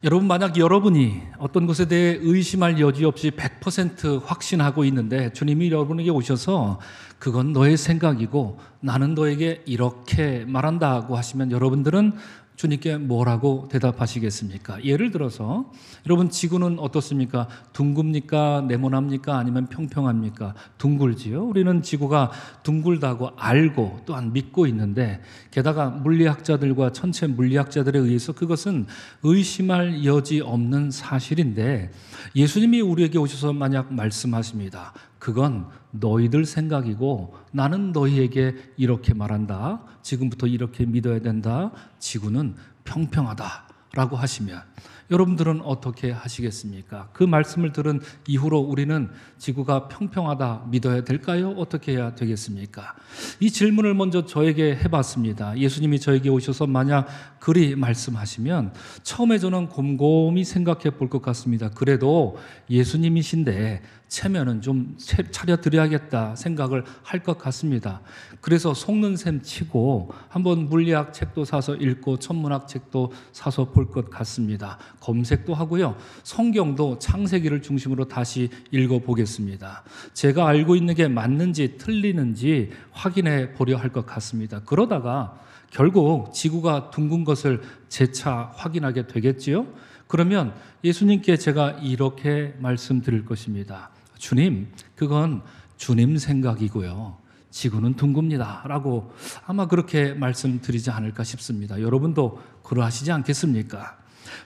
여러분, 만약 여러분이 어떤 것에 대해 의심할 여지 없이 100% 확신하고 있는데 주님이 여러분에게 오셔서 그건 너의 생각이고 나는 너에게 이렇게 말한다고 하시면 여러분들은 주님께 뭐라고 대답하시겠습니까? 예를 들어서 여러분, 지구는 어떻습니까? 둥굽니까? 네모납니까? 아니면 평평합니까? 둥글지요. 우리는 지구가 둥글다고 알고 또한 믿고 있는데, 게다가 물리학자들과 천체 물리학자들에 의해서 그것은 의심할 여지 없는 사실인데, 예수님이 우리에게 오셔서 만약 말씀하십니다. 그건 너희들 생각이고 나는 너희에게 이렇게 말한다. 지금부터 이렇게 믿어야 된다. 지구는 평평하다라고 하시면 여러분들은 어떻게 하시겠습니까? 그 말씀을 들은 이후로 우리는 지구가 평평하다 믿어야 될까요? 어떻게 해야 되겠습니까? 이 질문을 먼저 저에게 해봤습니다. 예수님이 저에게 오셔서 만약 그리 말씀하시면 처음에 저는 곰곰이 생각해 볼 것 같습니다. 그래도 예수님이신데 체면은 좀 차려드려야겠다 생각을 할 것 같습니다. 그래서 속는 셈 치고 한번 물리학 책도 사서 읽고 천문학 책도 사서 볼 것 같습니다. 검색도 하고요. 성경도 창세기를 중심으로 다시 읽어보겠습니다. 제가 알고 있는 게 맞는지 틀리는지 확인해 보려 할 것 같습니다. 그러다가 결국 지구가 둥근 것을 재차 확인하게 되겠지요. 그러면 예수님께 제가 이렇게 말씀드릴 것입니다. 주님, 그건 주님 생각이고요. 지구는 둥굽니다. 라고 아마 그렇게 말씀드리지 않을까 싶습니다. 여러분도 그러하시지 않겠습니까?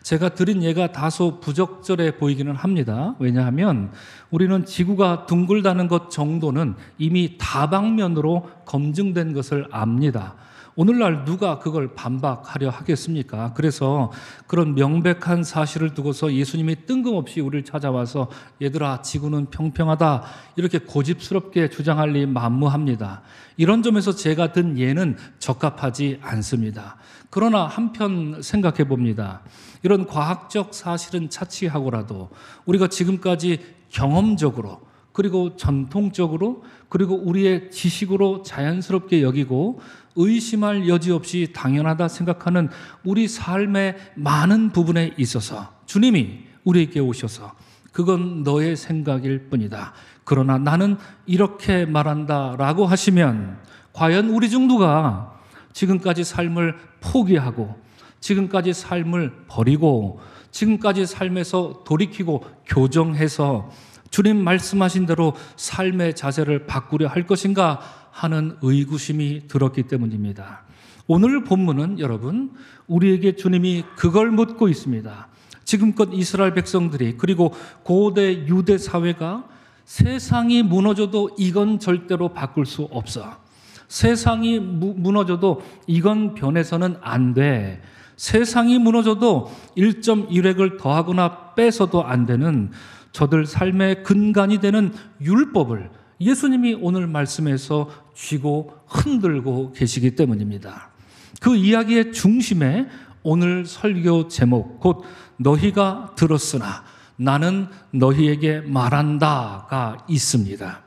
제가 드린 예가 다소 부적절해 보이기는 합니다. 왜냐하면 우리는 지구가 둥글다는 것 정도는 이미 다방면으로 검증된 것을 압니다. 오늘날 누가 그걸 반박하려 하겠습니까? 그래서 그런 명백한 사실을 두고서 예수님이 뜬금없이 우리를 찾아와서 얘들아, 지구는 평평하다 이렇게 고집스럽게 주장할 리 만무합니다. 이런 점에서 제가 든 예는 적합하지 않습니다. 그러나 한편 생각해 봅니다. 이런 과학적 사실은 차치하고라도 우리가 지금까지 경험적으로 그리고 전통적으로 그리고 우리의 지식으로 자연스럽게 여기고 의심할 여지 없이 당연하다 생각하는 우리 삶의 많은 부분에 있어서 주님이 우리에게 오셔서 그건 너의 생각일 뿐이다. 그러나 나는 이렇게 말한다라고 하시면 과연 우리 중 누가 지금까지 삶을 포기하고 지금까지 삶을 버리고 지금까지 삶에서 돌이키고 교정해서 주님 말씀하신 대로 삶의 자세를 바꾸려 할 것인가 하는 의구심이 들었기 때문입니다. 오늘 본문은 여러분, 우리에게 주님이 그걸 묻고 있습니다. 지금껏 이스라엘 백성들이 그리고 고대 유대 사회가 세상이 무너져도 이건 절대로 바꿀 수 없어. 세상이 무너져도 이건 변해서는 안 돼. 세상이 무너져도 1.1획을 더하거나 빼서도 안 되는 저들 삶의 근간이 되는 율법을 예수님이 오늘 말씀에서 쥐고 흔들고 계시기 때문입니다. 그 이야기의 중심에 오늘 설교 제목, 곧 너희가 들었으나 나는 너희에게 말한다가 있습니다.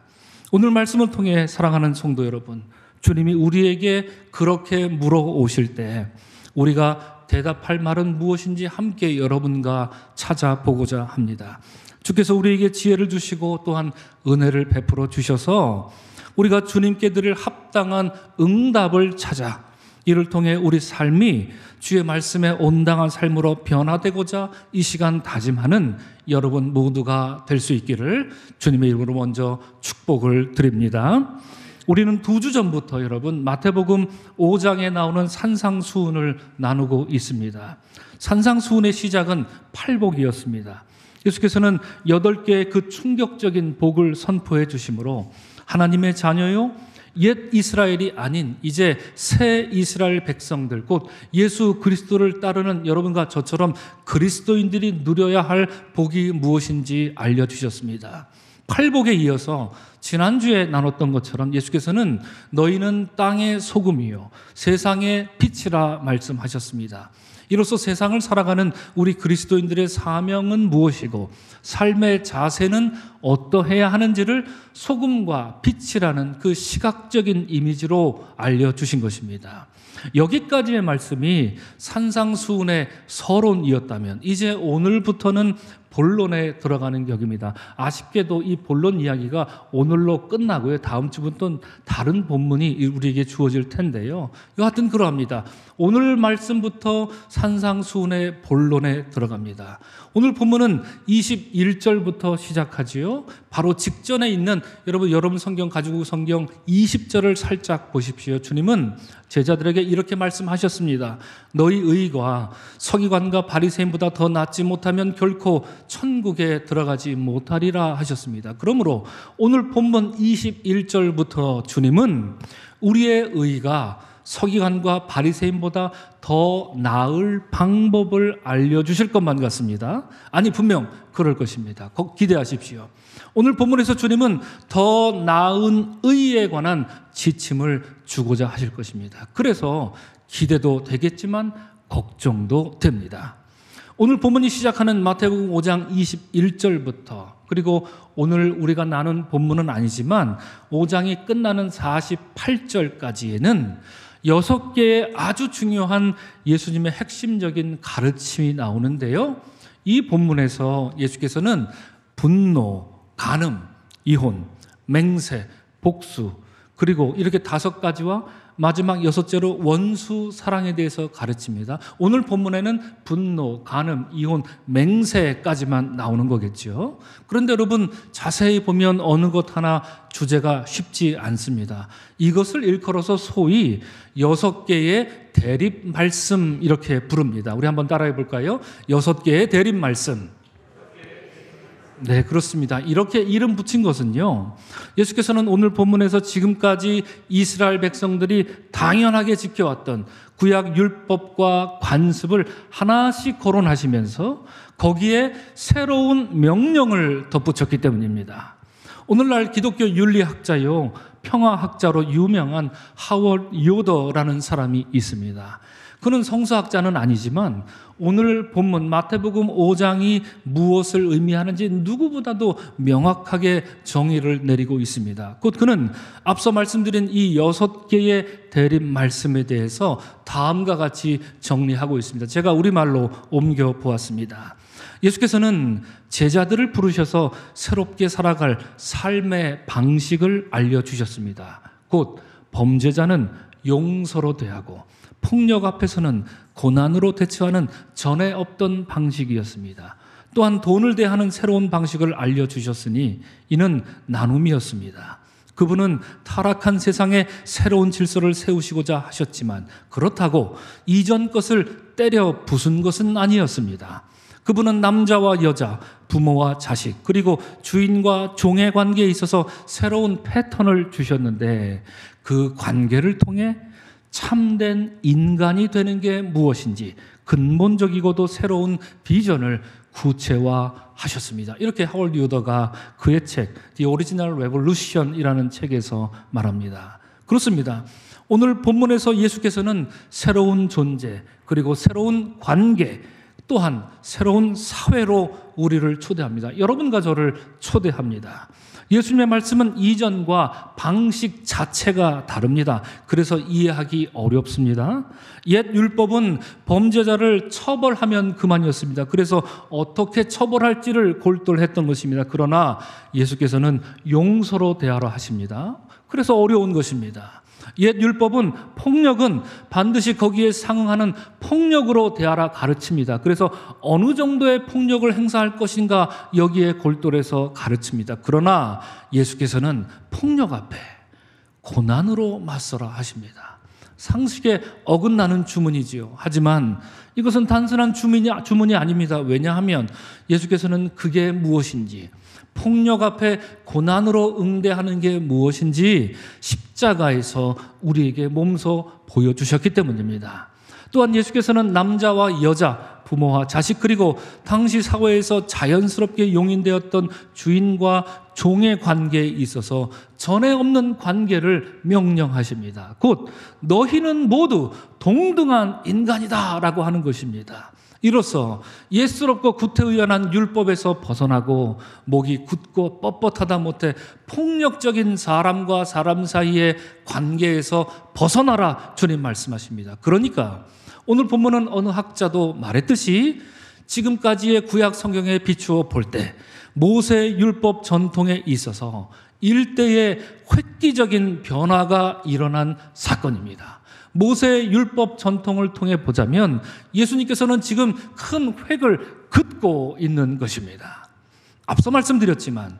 오늘 말씀을 통해 사랑하는 성도 여러분, 주님이 우리에게 그렇게 물어오실 때 우리가 대답할 말은 무엇인지 함께 여러분과 찾아보고자 합니다. 주께서 우리에게 지혜를 주시고 또한 은혜를 베풀어 주셔서 우리가 주님께 드릴 합당한 응답을 찾아 이를 통해 우리 삶이 주의 말씀에 온당한 삶으로 변화되고자 이 시간 다짐하는 여러분 모두가 될 수 있기를 주님의 이름으로 먼저 축복을 드립니다. 우리는 2주 전부터 여러분 마태복음 5장에 나오는 산상수훈을 나누고 있습니다. 산상수훈의 시작은 팔복이었습니다. 예수께서는 8개의 그 충격적인 복을 선포해 주심으로 하나님의 자녀요, 옛 이스라엘이 아닌 이제 새 이스라엘 백성들, 곧 예수 그리스도를 따르는 여러분과 저처럼 그리스도인들이 누려야 할 복이 무엇인지 알려주셨습니다. 팔복에 이어서 지난주에 나눴던 것처럼 예수께서는 너희는 땅의 소금이요 세상의 빛이라 말씀하셨습니다. 이로써 세상을 살아가는 우리 그리스도인들의 사명은 무엇이고 삶의 자세는 어떠해야 하는지를 소금과 빛이라는 그 시각적인 이미지로 알려주신 것입니다. 여기까지의 말씀이 산상수훈의 서론이었다면 이제 오늘부터는 본론에 들어가는 격입니다. 아쉽게도 이 본론 이야기가 오늘로 끝나고요. 다음 주부터는 다른 본문이 우리에게 주어질 텐데요. 여하튼 그러합니다. 오늘 말씀부터 산상수훈의 본론에 들어갑니다. 오늘 본문은 21절부터 시작하지요. 바로 직전에 있는 여러분 성경 가지고 성경 20절을 살짝 보십시오. 주님은 제자들에게 이렇게 말씀하셨습니다. 너희 의가 서기관과 바리새인보다 더 낫지 못하면 결코 천국에 들어가지 못하리라 하셨습니다. 그러므로 오늘 본문 21절부터 주님은 우리의 의가 서기관과 바리새인보다 더 나을 방법을 알려주실 것만 같습니다. 아니, 분명 그럴 것입니다. 기대하십시오. 오늘 본문에서 주님은 더 나은 의에 관한 지침을 주고자 하실 것입니다. 그래서 기대도 되겠지만 걱정도 됩니다. 오늘 본문이 시작하는 마태복음 5장 21절부터 그리고 오늘 우리가 나눈 본문은 아니지만 5장이 끝나는 48절까지에는 6개의 아주 중요한 예수님의 핵심적인 가르침이 나오는데요. 이 본문에서 예수께서는 분노, 간음, 이혼, 맹세, 복수 그리고 이렇게 5가지와 마지막 6제로 원수 사랑에 대해서 가르칩니다. 오늘 본문에는 분노, 간음, 이혼, 맹세까지만 나오는 거겠죠. 그런데 여러분 자세히 보면 어느 것 하나 주제가 쉽지 않습니다. 이것을 일컬어서 소위 6개의 대립 말씀 이렇게 부릅니다. 우리 한번 따라해 볼까요? 6개의 대립 말씀. 네, 그렇습니다. 이렇게 이름 붙인 것은요, 예수께서는 오늘 본문에서 지금까지 이스라엘 백성들이 당연하게 지켜왔던 구약 율법과 관습을 하나씩 거론하시면서 거기에 새로운 명령을 덧붙였기 때문입니다. 오늘날 기독교 윤리학자요, 평화학자로 유명한 하워드 요더라는 사람이 있습니다. 그는 성서학자는 아니지만 오늘 본문 마태복음 5장이 무엇을 의미하는지 누구보다도 명확하게 정의를 내리고 있습니다. 곧 그는 앞서 말씀드린 이 6개의 대립 말씀에 대해서 다음과 같이 정리하고 있습니다. 제가 우리말로 옮겨 보았습니다. 예수께서는 제자들을 부르셔서 새롭게 살아갈 삶의 방식을 알려주셨습니다. 곧 범죄자는 용서로 대하고 폭력 앞에서는 고난으로 대처하는 전에 없던 방식이었습니다. 또한 돈을 대하는 새로운 방식을 알려주셨으니 이는 나눔이었습니다. 그분은 타락한 세상에 새로운 질서를 세우시고자 하셨지만 그렇다고 이전 것을 때려 부순 것은 아니었습니다. 그분은 남자와 여자, 부모와 자식, 그리고 주인과 종의 관계에 있어서 새로운 패턴을 주셨는데 그 관계를 통해 참된 인간이 되는 게 무엇인지 근본적이고도 새로운 비전을 구체화하셨습니다. 이렇게 하워드 요더가 그의 책 The Original Revolution이라는 책에서 말합니다. 그렇습니다. 오늘 본문에서 예수께서는 새로운 존재 그리고 새로운 관계 또한 새로운 사회로 우리를 초대합니다. 여러분과 저를 초대합니다. 예수님의 말씀은 이전과 방식 자체가 다릅니다. 그래서 이해하기 어렵습니다. 옛 율법은 범죄자를 처벌하면 그만이었습니다. 그래서 어떻게 처벌할지를 골똘했던 것입니다. 그러나 예수께서는 용서로 대하라 하십니다. 그래서 어려운 것입니다. 옛 율법은 폭력은 반드시 거기에 상응하는 폭력으로 대하라 가르칩니다. 그래서 어느 정도의 폭력을 행사할 것인가 여기에 골똘해서 가르칩니다. 그러나 예수께서는 폭력 앞에 고난으로 맞서라 하십니다. 상식에 어긋나는 주문이지요. 하지만 이것은 단순한 주문이 아닙니다. 왜냐하면 예수께서는 그게 무엇인지, 폭력 앞에 고난으로 응대하는 게 무엇인지 십자가에서 우리에게 몸소 보여주셨기 때문입니다. 또한 예수께서는 남자와 여자, 부모와 자식 그리고 당시 사회에서 자연스럽게 용인되었던 주인과 종의 관계에 있어서 전에 없는 관계를 명령하십니다. 곧 너희는 모두 동등한 인간이다 라고 하는 것입니다. 이로써 예스럽고 구태의연한 율법에서 벗어나고 목이 굳고 뻣뻣하다 못해 폭력적인 사람과 사람 사이의 관계에서 벗어나라 주님 말씀하십니다. 그러니까 오늘 본문은 어느 학자도 말했듯이 지금까지의 구약 성경에 비추어 볼 때 모세 율법 전통에 있어서 일대의 획기적인 변화가 일어난 사건입니다. 모세 율법 전통을 통해 보자면 예수님께서는 지금 큰 획을 긋고 있는 것입니다. 앞서 말씀드렸지만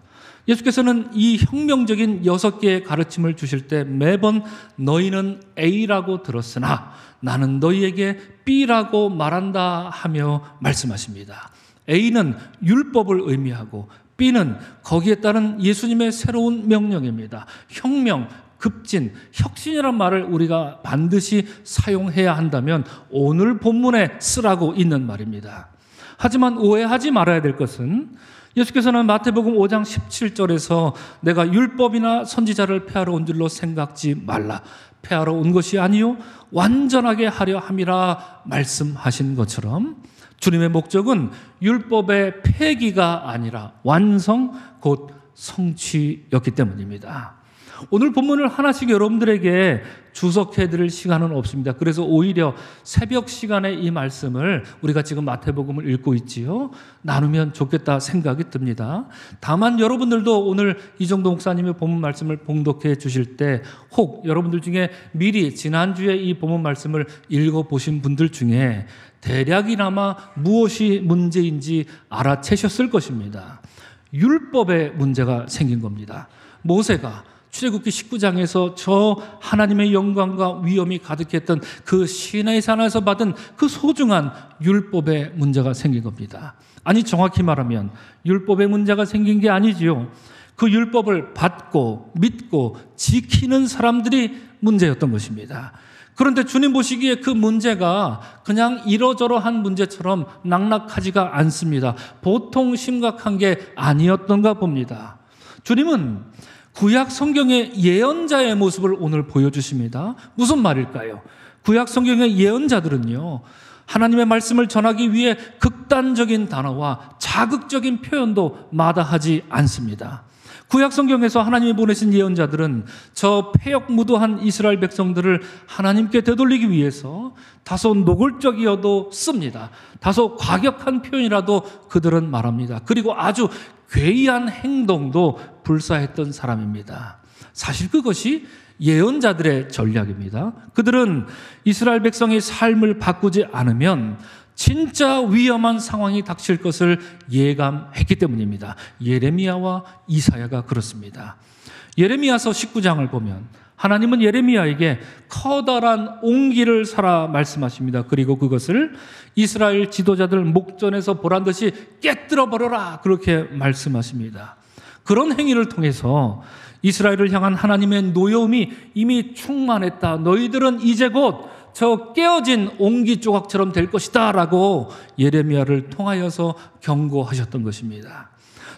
예수께서는 이 혁명적인 6개의 가르침을 주실 때 매번 너희는 A라고 들었으나 나는 너희에게 B라고 말한다 하며 말씀하십니다. A는 율법을 의미하고 B는 거기에 따른 예수님의 새로운 명령입니다. 혁명, 급진, 혁신이란 말을 우리가 반드시 사용해야 한다면 오늘 본문에 쓰라고 있는 말입니다. 하지만 오해하지 말아야 될 것은 예수께서는 마태복음 5장 17절에서 내가 율법이나 선지자를 폐하러 온 줄로 생각지 말라. 폐하러 온 것이 아니요 완전하게 하려 함이라 말씀하신 것처럼 주님의 목적은 율법의 폐기가 아니라 완성 곧 성취였기 때문입니다. 오늘 본문을 하나씩 여러분들에게 주석해 드릴 시간은 없습니다. 그래서 오히려 새벽 시간에 이 말씀을 우리가 지금 마태복음을 읽고 있지요. 나누면 좋겠다 생각이 듭니다. 다만 여러분들도 오늘 이정도 목사님의 본문 말씀을 봉독해 주실 때 혹 여러분들 중에 미리 지난주에 이 본문 말씀을 읽어보신 분들 중에 대략이나마 무엇이 문제인지 알아채셨을 것입니다. 율법에 문제가 생긴 겁니다. 모세가 출애굽기 19장에서 저 하나님의 영광과 위엄이 가득했던 그 시내의 산에서 받은 그 소중한 율법에 문제가 생긴 겁니다. 아니 정확히 말하면 율법에 문제가 생긴 게 아니지요. 그 율법을 받고 믿고 지키는 사람들이 문제였던 것입니다. 그런데 주님 보시기에 그 문제가 그냥 이러저러한 문제처럼 낙낙하지가 않습니다. 보통 심각한 게 아니었던가 봅니다. 주님은 구약 성경의 예언자의 모습을 오늘 보여주십니다. 무슨 말일까요? 구약 성경의 예언자들은요, 하나님의 말씀을 전하기 위해 극단적인 단어와 자극적인 표현도 마다하지 않습니다. 구약 성경에서 하나님이 보내신 예언자들은 저 패역무도한 이스라엘 백성들을 하나님께 되돌리기 위해서 다소 노골적이어도 씁니다. 다소 과격한 표현이라도 그들은 말합니다. 그리고 아주 괴이한 행동도 불사했던 사람입니다. 사실 그것이 예언자들의 전략입니다. 그들은 이스라엘 백성의 삶을 바꾸지 않으면 진짜 위험한 상황이 닥칠 것을 예감했기 때문입니다. 예레미야와 이사야가 그렇습니다. 예레미야서 19장을 보면 하나님은 예레미야에게 커다란 옹기를 사라 말씀하십니다. 그리고 그것을 이스라엘 지도자들 목전에서 보란 듯이 깨뜨려 버려라 그렇게 말씀하십니다. 그런 행위를 통해서 이스라엘을 향한 하나님의 노여움이 이미 충만했다. 너희들은 이제 곧 저 깨어진 옹기 조각처럼 될 것이다 라고 예레미야를 통하여서 경고하셨던 것입니다.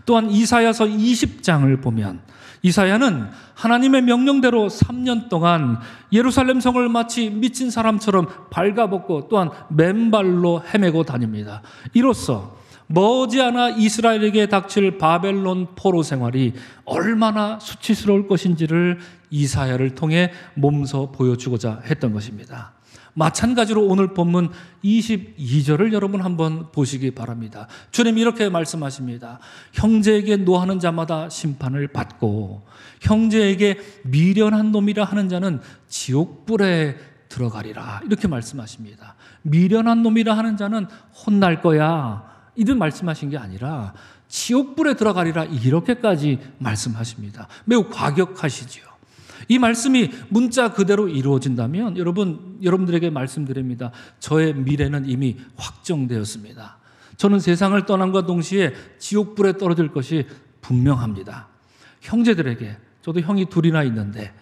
또한 이사야서 20장을 보면 이사야는 하나님의 명령대로 3년 동안 예루살렘 성을 마치 미친 사람처럼 발가벗고 또한 맨발로 헤매고 다닙니다. 이로써 머지않아 이스라엘에게 닥칠 바벨론 포로 생활이 얼마나 수치스러울 것인지를 이사야를 통해 몸소 보여주고자 했던 것입니다. 마찬가지로 오늘 본문 22절을 여러분 한번 보시기 바랍니다. 주님이 이렇게 말씀하십니다. 형제에게 노하는 자마다 심판을 받고 형제에게 미련한 놈이라 하는 자는 지옥불에 들어가리라 이렇게 말씀하십니다. 미련한 놈이라 하는 자는 혼날 거야 이런 말씀하신 게 아니라 지옥불에 들어가리라 이렇게까지 말씀하십니다. 매우 과격하시지요. 이 말씀이 문자 그대로 이루어진다면 여러분들에게 말씀드립니다. 저의 미래는 이미 확정되었습니다. 저는 세상을 떠남과 동시에 지옥불에 떨어질 것이 분명합니다. 형제들에게, 저도 형이 둘이나 있는데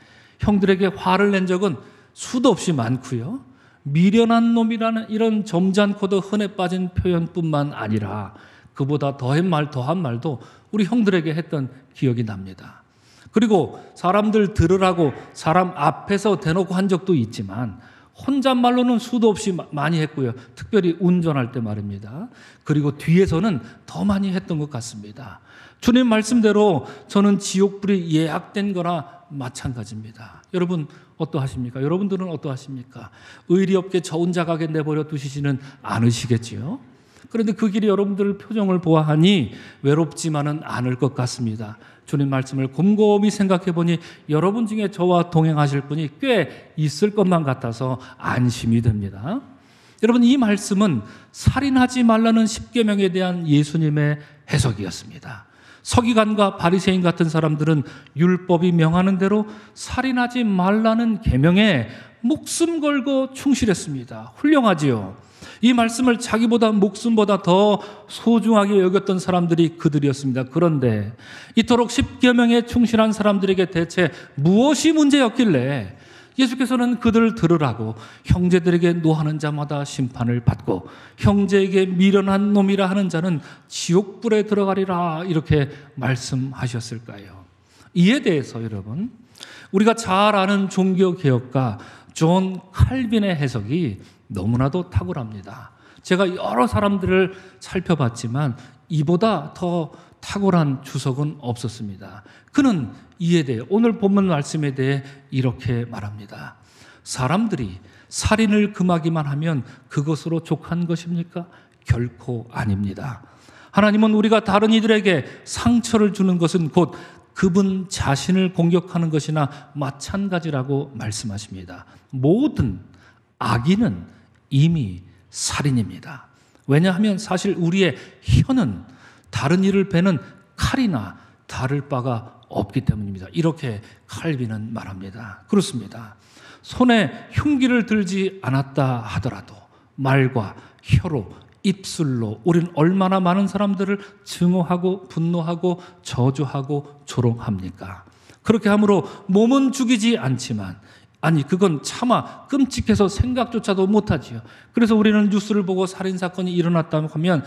형들에게 화를 낸 적은 수도 없이 많고요. 미련한 놈이라는 이런 점잖고도 흔해 빠진 표현뿐만 아니라 그보다 더한 말도 우리 형들에게 했던 기억이 납니다. 그리고 사람들 들으라고 사람 앞에서 대놓고 한 적도 있지만 혼잣말로는 수도 없이 많이 했고요. 특별히 운전할 때 말입니다. 그리고 뒤에서는 더 많이 했던 것 같습니다. 주님 말씀대로 저는 지옥불이 예약된 거나 마찬가지입니다. 여러분 어떠하십니까? 여러분들은 어떠하십니까? 의리 없게 저 혼자 가게 내버려 두시지는 않으시겠지요? 그런데 그 길이 여러분들 표정을 보아하니 외롭지만은 않을 것 같습니다. 주님 말씀을 곰곰이 생각해 보니 여러분 중에 저와 동행하실 분이 꽤 있을 것만 같아서 안심이 됩니다. 여러분, 이 말씀은 살인하지 말라는 십계명에 대한 예수님의 해석이었습니다. 서기관과 바리새인 같은 사람들은 율법이 명하는 대로 살인하지 말라는 계명에 목숨 걸고 충실했습니다. 훌륭하지요. 이 말씀을 자기보다 목숨보다 더 소중하게 여겼던 사람들이 그들이었습니다. 그런데 이토록 십계명에 충실한 사람들에게 대체 무엇이 문제였길래 예수께서는 그들을 들으라고 형제들에게 노하는 자마다 심판을 받고 형제에게 미련한 놈이라 하는 자는 지옥불에 들어가리라 이렇게 말씀하셨을까요? 이에 대해서 여러분, 우리가 잘 아는 종교개혁가 존 칼빈의 해석이 너무나도 탁월합니다. 제가 여러 사람들을 살펴봤지만 이보다 더 탁월한 주석은 없었습니다. 그는 이에 대해, 오늘 본문 말씀에 대해 이렇게 말합니다. 사람들이 살인을 금하기만 하면 그것으로 족한 것입니까? 결코 아닙니다. 하나님은 우리가 다른 이들에게 상처를 주는 것은 곧 그분 자신을 공격하는 것이나 마찬가지라고 말씀하십니다. 모든 악인은 이미 살인입니다. 왜냐하면 사실 우리의 혀는 다른 이를 베는 칼이나 다를 바가 없기 때문입니다. 이렇게 칼빈은 말합니다. 그렇습니다. 손에 흉기를 들지 않았다 하더라도 말과 혀로, 입술로 우리는 얼마나 많은 사람들을 증오하고 분노하고 저주하고 조롱합니까? 그렇게 함으로 몸은 죽이지 않지만, 아니 그건 차마 끔찍해서 생각조차도 못하지요. 그래서 우리는 뉴스를 보고 살인사건이 일어났다 하면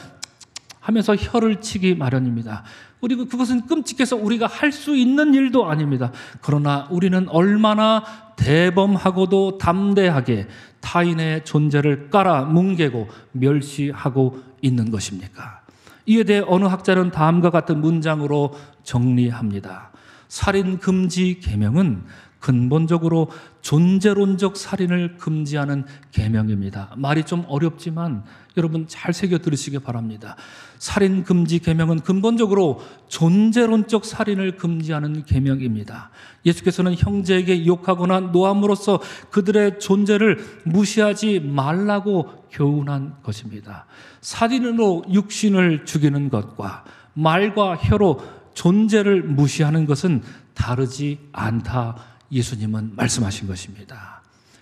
하면서 혀를 치기 마련입니다. 그리고 그것은 끔찍해서 우리가 할 수 있는 일도 아닙니다. 그러나 우리는 얼마나 대범하고도 담대하게 타인의 존재를 깔아 뭉개고 멸시하고 있는 것입니까? 이에 대해 어느 학자는 다음과 같은 문장으로 정리합니다. 살인 금지 계명은 근본적으로 존재론적 살인을 금지하는 계명입니다. 말이 좀 어렵지만 여러분 잘 새겨 들으시기 바랍니다. 살인 금지 계명은 근본적으로 존재론적 살인을 금지하는 계명입니다. 예수께서는 형제에게 욕하거나 노함으로써 그들의 존재를 무시하지 말라고 교훈한 것입니다. 살인으로 육신을 죽이는 것과 말과 혀로 존재를 무시하는 것은 다르지 않다, 예수님은 말씀하신 것입니다.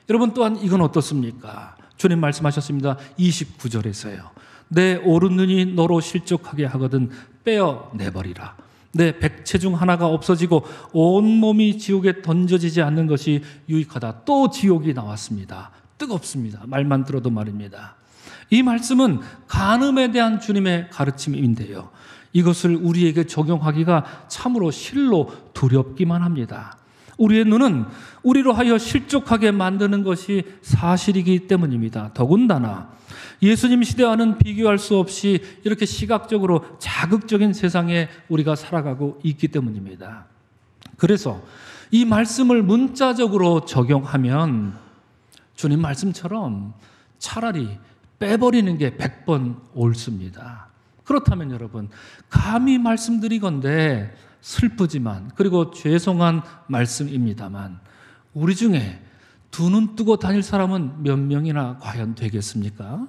여러분 또한 이건 어떻습니까? 주님 말씀하셨습니다. 29절에서요. 내 오른 눈이 너로 실족하게 하거든 빼어내버리라. 내 백체 중 하나가 없어지고 온몸이 지옥에 던져지지 않는 것이 유익하다. 또 지옥이 나왔습니다. 뜨겁습니다. 말만 들어도 말입니다. 이 말씀은 간음에 대한 주님의 가르침인데요. 이것을 우리에게 적용하기가 참으로 실로 두렵기만 합니다. 우리의 눈은 우리로 하여 실족하게 만드는 것이 사실이기 때문입니다. 더군다나 예수님 시대와는 비교할 수 없이 이렇게 시각적으로 자극적인 세상에 우리가 살아가고 있기 때문입니다. 그래서 이 말씀을 문자적으로 적용하면 주님 말씀처럼 차라리 빼버리는 게 100번 옳습니다. 그렇다면 여러분, 감히 말씀드리건대 슬프지만 그리고 죄송한 말씀입니다만 우리 중에 두 눈 뜨고 다닐 사람은 몇 명이나 과연 되겠습니까?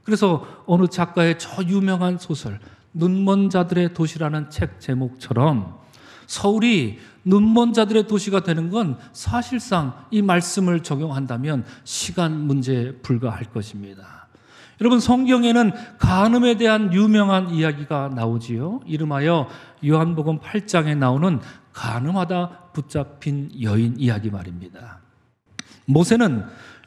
그래서 어느 작가의 저 유명한 소설 눈먼 자들의 도시라는 책 제목처럼 서울이 눈먼 자들의 도시가 되는 건 사실상 이 말씀을 적용한다면 시간 문제에 불과할 것입니다. 여러분, 성경에는 간음에 대한 유명한 이야기가 나오지요. 이름하여 요한복음 8장에 나오는 간음하다 붙잡힌 여인 이야기 말입니다. 모세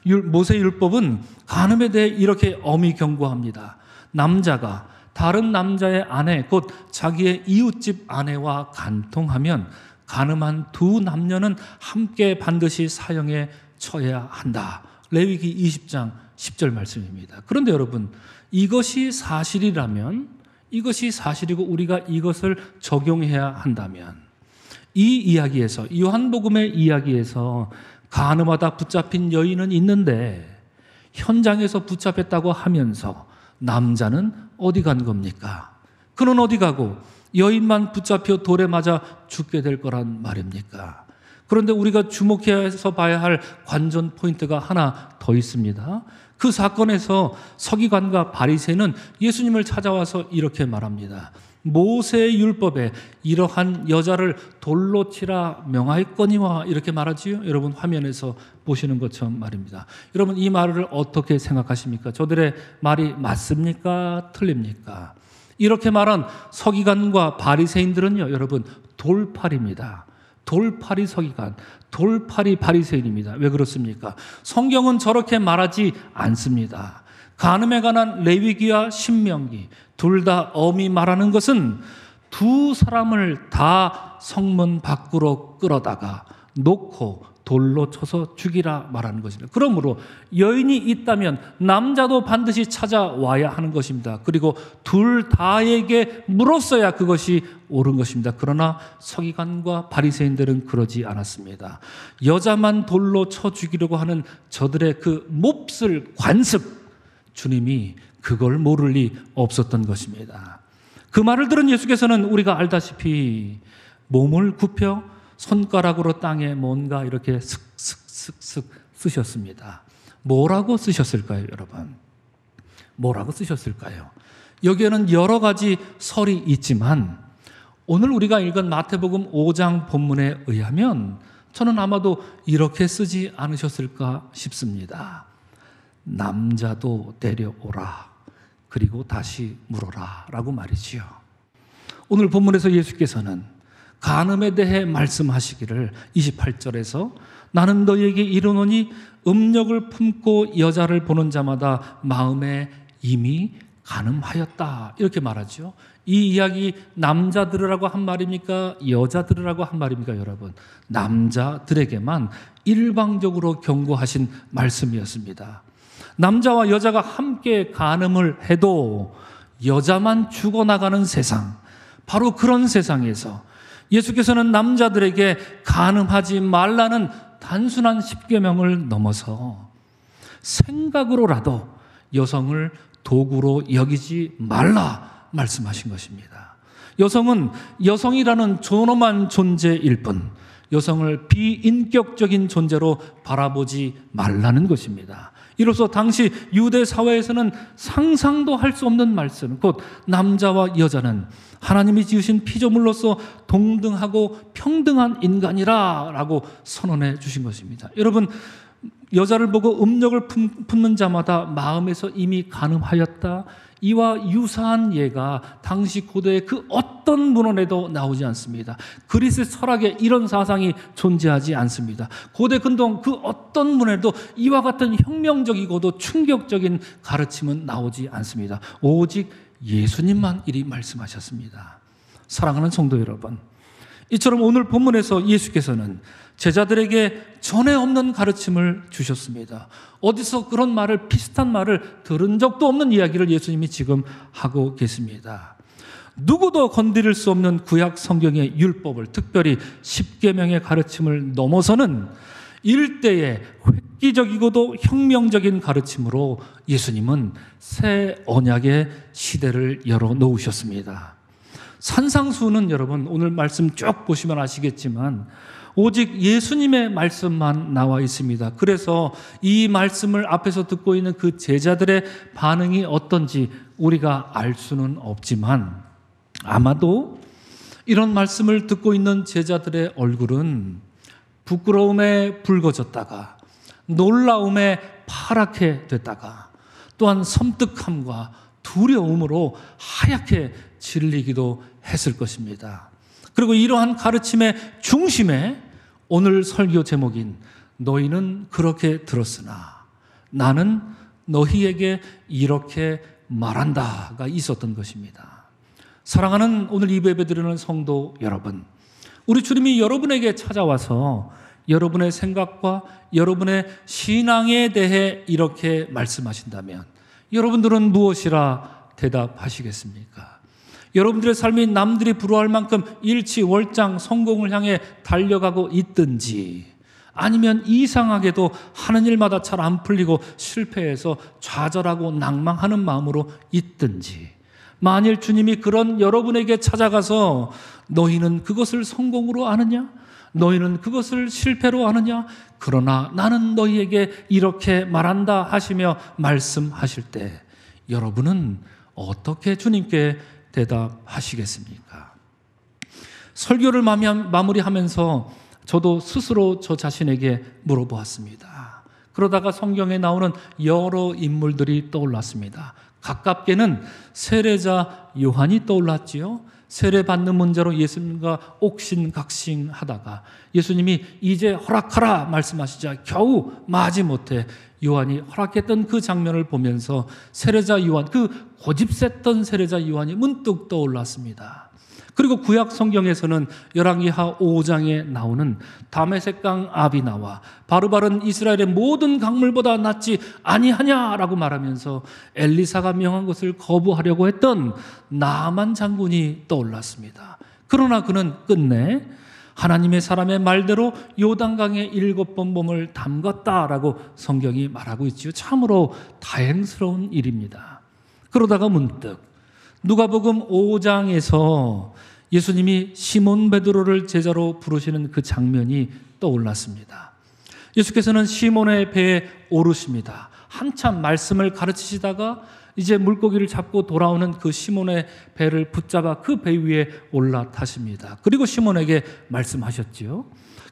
율법은 간음에 대해 이렇게 엄히 경고합니다. 남자가 다른 남자의 아내, 곧 자기의 이웃집 아내와 간통하면 간음한 두 남녀는 함께 반드시 사형에 처해야 한다 레위기 20장 10절 말씀입니다. 그런데 여러분, 이것이 사실이라면, 이것이 사실이고 우리가 이것을 적용해야 한다면, 이 이야기에서, 요한복음의 이야기에서 간음하다 붙잡힌 여인은 있는데 현장에서 붙잡혔다고 하면서 남자는 어디 간 겁니까? 그는 어디 가고 여인만 붙잡혀 돌에 맞아 죽게 될 거란 말입니까? 그런데 우리가 주목해서 봐야 할 관전 포인트가 하나 더 있습니다. 그 사건에서 서기관과 바리새인은 예수님을 찾아와서 이렇게 말합니다. 모세의 율법에 이러한 여자를 돌로 치라 명하였거니와, 이렇게 말하지요. 여러분 화면에서 보시는 것처럼 말입니다. 여러분, 이 말을 어떻게 생각하십니까? 저들의 말이 맞습니까? 틀립니까? 이렇게 말한 서기관과 바리새인들은요, 여러분, 돌팔입니다. 돌팔이 서기관, 돌팔이 바리새인입니다. 왜 그렇습니까? 성경은 저렇게 말하지 않습니다. 간음에 관한 레위기와 신명기 둘 다 엄히 말하는 것은 두 사람을 다 성문 밖으로 끌어다가 놓고 돌로 쳐서 죽이라 말하는 것입니다. 그러므로 여인이 있다면 남자도 반드시 찾아와야 하는 것입니다. 그리고 둘 다에게 물었어야 그것이 옳은 것입니다. 그러나 서기관과 바리새인들은 그러지 않았습니다. 여자만 돌로 쳐 죽이려고 하는 저들의 그 몹쓸 관습, 주님이 그걸 모를 리 없었던 것입니다. 그 말을 들은 예수께서는 우리가 알다시피 몸을 굽혀 손가락으로 땅에 뭔가 이렇게 슥슥슥슥 쓰셨습니다. 뭐라고 쓰셨을까요, 여러분? 뭐라고 쓰셨을까요? 여기에는 여러 가지 설이 있지만 오늘 우리가 읽은 마태복음 5장 본문에 의하면 저는 아마도 이렇게 쓰지 않으셨을까 싶습니다. 남자도 데려오라, 그리고 다시 물어라 라고 말이지요. 오늘 본문에서 예수께서는 간음에 대해 말씀하시기를 28절에서 나는 너희에게 이르노니 음욕을 품고 여자를 보는 자마다 마음에 이미 간음하였다, 이렇게 말하죠. 이 이야기 남자 들으라고 한 말입니까? 여자 들으라고 한 말입니까? 여러분, 남자들에게만 일방적으로 경고하신 말씀이었습니다. 남자와 여자가 함께 간음을 해도 여자만 죽어나가는 세상, 바로 그런 세상에서 예수께서는 남자들에게 간음하지 말라는 단순한 십계명을 넘어서 생각으로라도 여성을 도구로 여기지 말라 말씀하신 것입니다. 여성은 여성이라는 존엄한 존재일 뿐 여성을 비인격적인 존재로 바라보지 말라는 것입니다. 이로써 당시 유대 사회에서는 상상도 할 수 없는 말씀, 곧 남자와 여자는 하나님이 지으신 피조물로서 동등하고 평등한 인간이라 라고 선언해 주신 것입니다. 여러분, 여자를 보고 음욕을 품는 자마다 마음에서 이미 간음하였다, 이와 유사한 예가 당시 고대의 그 어떤 문헌에도 나오지 않습니다. 그리스 철학에 이런 사상이 존재하지 않습니다. 고대 근동 그 어떤 문헌에도 이와 같은 혁명적이고도 충격적인 가르침은 나오지 않습니다. 오직 예수님만 이리 말씀하셨습니다. 사랑하는 성도 여러분, 이처럼 오늘 본문에서 예수께서는 제자들에게 전에 없는 가르침을 주셨습니다. 어디서 그런 말을, 비슷한 말을 들은 적도 없는 이야기를 예수님이 지금 하고 계십니다. 누구도 건드릴 수 없는 구약 성경의 율법을, 특별히 십계명의 가르침을 넘어서는 일대의 획기적이고도 혁명적인 가르침으로 예수님은 새 언약의 시대를 열어놓으셨습니다. 산상수훈은 여러분 오늘 말씀 쭉 보시면 아시겠지만 오직 예수님의 말씀만 나와 있습니다. 그래서 이 말씀을 앞에서 듣고 있는 그 제자들의 반응이 어떤지 우리가 알 수는 없지만 아마도 이런 말씀을 듣고 있는 제자들의 얼굴은 부끄러움에 붉어졌다가 놀라움에 파랗게 됐다가 또한 섬뜩함과 두려움으로 하얗게 질리기도 했을 것입니다. 그리고 이러한 가르침의 중심에 오늘 설교 제목인 너희는 그렇게 들었으나 나는 너희에게 이렇게 말한다가 있었던 것입니다. 사랑하는 오늘 이 예배 드리는 성도 여러분, 우리 주님이 여러분에게 찾아와서 여러분의 생각과 여러분의 신앙에 대해 이렇게 말씀하신다면 여러분들은 무엇이라 대답하시겠습니까? 여러분들의 삶이 남들이 부러워할 만큼 일취월장 성공을 향해 달려가고 있든지, 아니면 이상하게도 하는 일마다 잘 안 풀리고 실패해서 좌절하고 낭망하는 마음으로 있든지, 만일 주님이 그런 여러분에게 찾아가서 너희는 그것을 성공으로 아느냐? 너희는 그것을 실패로 아느냐? 그러나 나는 너희에게 이렇게 말한다 하시며 말씀하실 때 여러분은 어떻게 주님께 대답하시겠습니까? 설교를 마무리하면서 저도 스스로 저 자신에게 물어보았습니다. 그러다가 성경에 나오는 여러 인물들이 떠올랐습니다. 가깝게는 세례자 요한이 떠올랐지요. 세례받는 문제로 예수님과 옥신각신하다가 예수님이 이제 허락하라 말씀하시자 겨우 마지못해 요한이 허락했던 그 장면을 보면서 세례자 요한, 그 고집셌던 세례자 요한이 문득 떠올랐습니다. 그리고 구약 성경에서는 열왕기하 5장에 나오는 다메섹강 아비나와 바르바른 이스라엘의 모든 강물보다 낫지 아니하냐라고 말하면서 엘리사가 명한 것을 거부하려고 했던 나만 장군이 떠올랐습니다. 그러나 그는 끝내 하나님의 사람의 말대로 요단강에 7번 몸을 담갔다라고 성경이 말하고 있지요. 참으로 다행스러운 일입니다. 그러다가 문득 누가복음 5장에서 예수님이 시몬 베드로를 제자로 부르시는 그 장면이 떠올랐습니다. 예수께서는 시몬의 배에 오르십니다. 한참 말씀을 가르치시다가 이제 물고기를 잡고 돌아오는 그 시몬의 배를 붙잡아 그 배 위에 올라타십니다. 그리고 시몬에게 말씀하셨지요.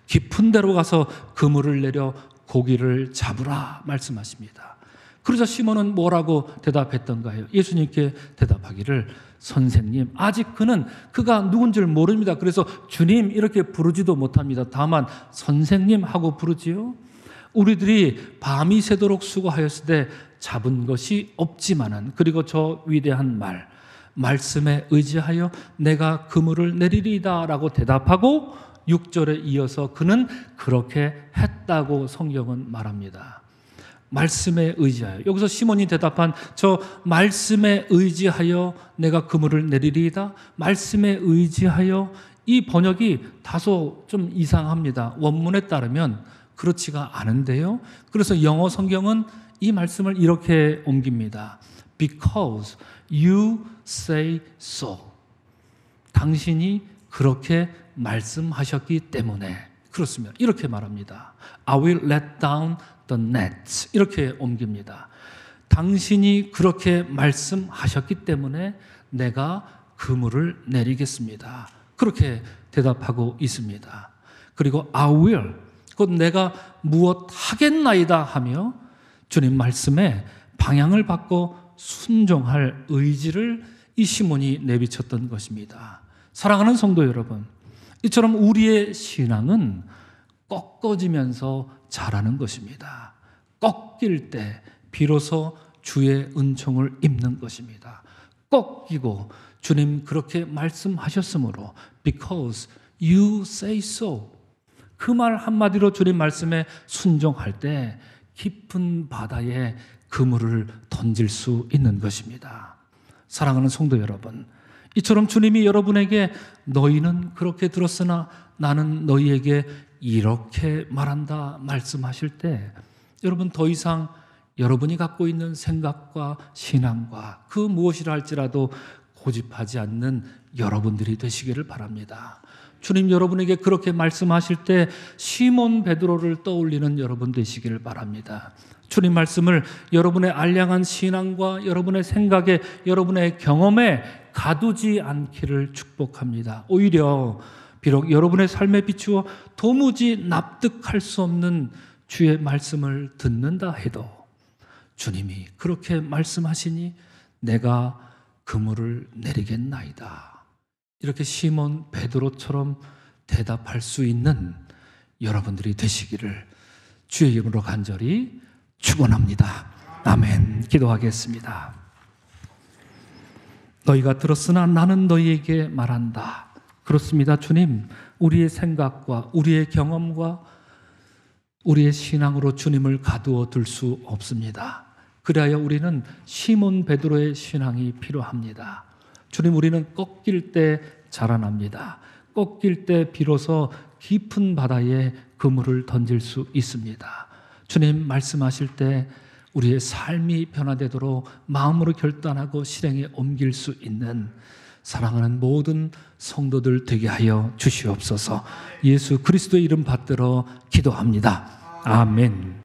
깊은 데로 가서 그물을 내려 고기를 잡으라 말씀하십니다. 그러자 시몬은 뭐라고 대답했던가요? 예수님께 대답하기를 선생님, 아직 그가 누군지를 모릅니다. 그래서 주님 이렇게 부르지도 못합니다. 다만 선생님 하고 부르지요. 우리들이 밤이 새도록 수고하였을 때 잡은 것이 없지만은, 그리고 저 위대한 말씀에 의지하여 내가 그물을 내리리이다 라고 대답하고 6절에 이어서 그는 그렇게 했다고 성경은 말합니다. 말씀에 의지하여, 여기서 시몬이 대답한 저 말씀에 의지하여 내가 그물을 내리리이다, 말씀에 의지하여, 이 번역이 다소 좀 이상합니다. 원문에 따르면 그렇지가 않은데요. 그래서 영어 성경은 이 말씀을 이렇게 옮깁니다. Because you say so. 당신이 그렇게 말씀하셨기 때문에 그렇습니다. 이렇게 말합니다. I will let down the nets. 이렇게 옮깁니다. 당신이 그렇게 말씀하셨기 때문에 내가 그물을 내리겠습니다. 그렇게 대답하고 있습니다. 그리고 I will, 곧 내가 무엇 하겠나이다 하며 주님 말씀에 방향을 바꿔 순종할 의지를 이 시몬이 내비쳤던 것입니다. 사랑하는 성도 여러분, 이처럼 우리의 신앙은 꺾어지면서 자라는 것입니다. 꺾일 때 비로소 주의 은총을 입는 것입니다. 꺾이고 주님 그렇게 말씀하셨으므로 because you say so, 그 말 한마디로 주님 말씀에 순종할 때 깊은 바다에 그물을 던질 수 있는 것입니다. 사랑하는 성도 여러분, 이처럼 주님이 여러분에게 너희는 그렇게 들었으나 나는 너희에게 이렇게 말한다 말씀하실 때 여러분 더 이상 여러분이 갖고 있는 생각과 신앙과 그 무엇이라 할지라도 고집하지 않는 여러분들이 되시기를 바랍니다. 주님 여러분에게 그렇게 말씀하실 때 시몬 베드로를 떠올리는 여러분 되시기를 바랍니다. 주님 말씀을 여러분의 알량한 신앙과 여러분의 생각에, 여러분의 경험에 가두지 않기를 축복합니다. 오히려 비록 여러분의 삶에 비추어 도무지 납득할 수 없는 주의 말씀을 듣는다 해도 주님이 그렇게 말씀하시니 내가 그물을 내리겠나이다, 이렇게 시몬 베드로처럼 대답할 수 있는 여러분들이 되시기를 주의 이름으로 간절히 축원합니다. 아멘. 기도하겠습니다. 너희가 들었으나 나는 너희에게 말한다. 그렇습니다. 주님, 우리의 생각과 우리의 경험과 우리의 신앙으로 주님을 가두어 둘 수 없습니다. 그래야 우리는 시몬 베드로의 신앙이 필요합니다. 주님, 우리는 꺾일 때 자라납니다. 꺾일 때 비로소 깊은 바다에 그물을 던질 수 있습니다. 주님 말씀하실 때 우리의 삶이 변화되도록 마음으로 결단하고 실행에 옮길 수 있는 사랑하는 모든 성도들 되게 하여 주시옵소서. 예수 그리스도의 이름 받들어 기도합니다. 아멘.